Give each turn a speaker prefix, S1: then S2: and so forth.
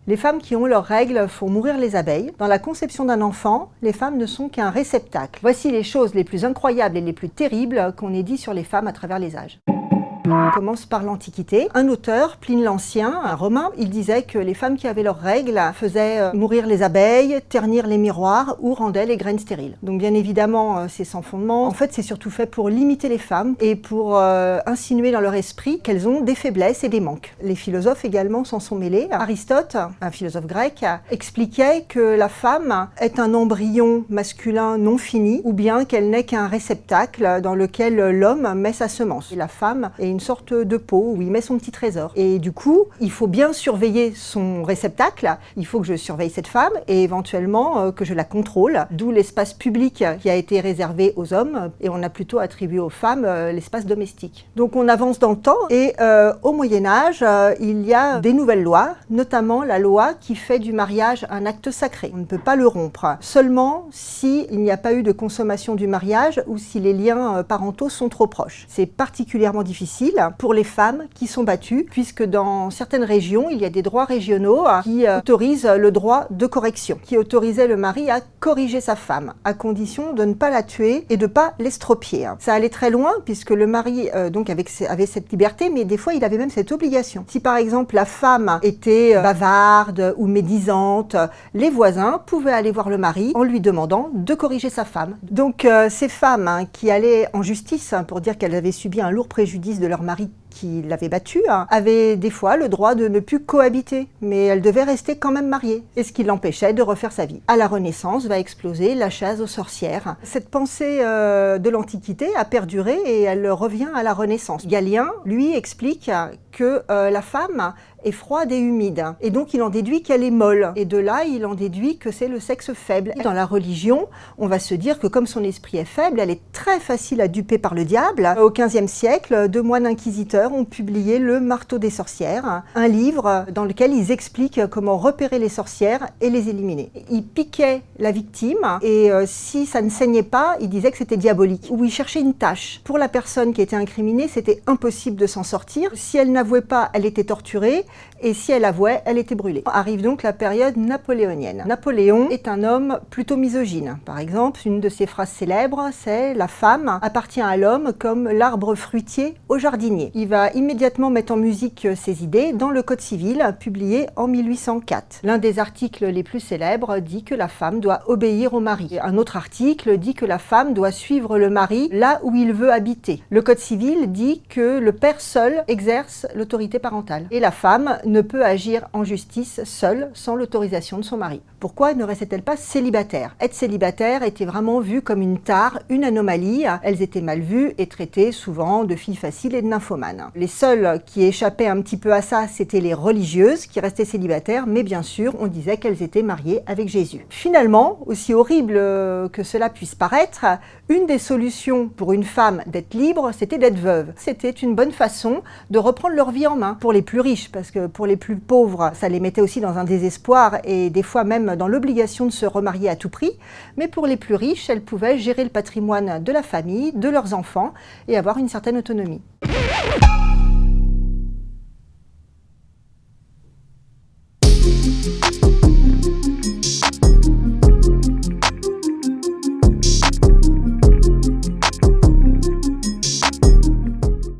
S1: Les femmes qui ont leurs règles font mourir les abeilles. Dans la conception d'un enfant, les femmes ne sont qu'un réceptacle. Voici les choses les plus incroyables et les plus terribles qu'on ait dit sur les femmes à travers les âges. On commence par l'Antiquité. Un auteur, Pline l'Ancien, un Romain, il disait que les femmes qui avaient leurs règles faisaient mourir les abeilles, ternir les miroirs ou rendaient les graines stériles. Donc bien évidemment, c'est sans fondement. En fait, c'est surtout fait pour limiter les femmes et pour insinuer dans leur esprit qu'elles ont des faiblesses et des manques. Les philosophes également s'en sont mêlés. Aristote, un philosophe grec, expliquait que la femme est un embryon masculin non fini ou bien qu'elle n'est qu'un réceptacle dans lequel l'homme met sa semence. Et la femme est une sorte de pot où il met son petit trésor. Et du coup, il faut bien surveiller son réceptacle, il faut que je surveille cette femme et éventuellement que je la contrôle, d'où l'espace public qui a été réservé aux hommes et on a plutôt attribué aux femmes l'espace domestique. Donc on avance dans le temps et au Moyen-Âge, il y a des nouvelles lois, notamment la loi qui fait du mariage un acte sacré. On ne peut pas le rompre, seulement s'il n'y a pas eu de consommation du mariage ou si les liens parentaux sont trop proches. C'est particulièrement difficile pour les femmes qui sont battues, puisque dans certaines régions, il y a des droits régionaux qui autorisent le droit de correction, qui autorisaient le mari à corriger sa femme, à condition de ne pas la tuer et de ne pas l'estropier. Ça allait très loin, puisque le mari donc avait cette liberté, mais des fois, il avait même cette obligation. Si par exemple, la femme était bavarde ou médisante, les voisins pouvaient aller voir le mari en lui demandant de corriger sa femme. Donc ces femmes qui allaient en justice pour dire qu'elles avaient subi un lourd préjudice de leur mari qui l'avait battue, avaient des fois le droit de ne plus cohabiter, mais elles devaient rester quand même mariées, et ce qui l'empêchait de refaire sa vie. À la Renaissance va exploser la chasse aux sorcières. Cette pensée de l'Antiquité a perduré et elle revient à la Renaissance. Galien, lui, explique que la femme est froide et humide, et donc il en déduit qu'elle est molle, et de là il en déduit que c'est le sexe faible. Dans la religion, on va se dire que comme son esprit est faible, elle est très facile à duper par le diable. Au XVe siècle, deux moines inquisiteurs ont publié Le Marteau des sorcières, un livre dans lequel ils expliquent comment repérer les sorcières et les éliminer. Ils piquaient la victime, et si ça ne saignait pas, ils disaient que c'était diabolique, ou ils cherchaient une tâche. Pour la personne qui était incriminée, c'était impossible de s'en sortir. Si elle n'avouait pas, elle était torturée, et si elle avouait, elle était brûlée. Arrive donc la période napoléonienne. Napoléon est un homme plutôt misogyne. Par exemple, une de ses phrases célèbres, c'est « La femme appartient à l'homme comme l'arbre fruitier au jardinier ». Il va immédiatement mettre en musique ses idées dans le Code civil, publié en 1804. L'un des articles les plus célèbres dit que la femme doit obéir au mari. Un autre article dit que la femme doit suivre le mari là où il veut habiter. Le Code civil dit que le père seul exerce l'autorité parentale. Et la femme ne peut agir en justice seule, sans l'autorisation de son mari. Pourquoi ne restait-elle pas célibataire? Être célibataire était vraiment vu comme une tare, une anomalie. Elles étaient mal vues et traitées souvent de filles faciles et de nymphomanes. Les seules qui échappaient un petit peu à ça, c'était les religieuses qui restaient célibataires, mais bien sûr, on disait qu'elles étaient mariées avec Jésus. Finalement, aussi horrible que cela puisse paraître, une des solutions pour une femme d'être libre, c'était d'être veuve. C'était une bonne façon de reprendre leur vie en main. Pour les plus riches, parce que pour les plus pauvres, ça les mettait aussi dans un désespoir et des fois même dans l'obligation de se remarier à tout prix. Mais pour les plus riches, elles pouvaient gérer le patrimoine de la famille, de leurs enfants et avoir une certaine autonomie.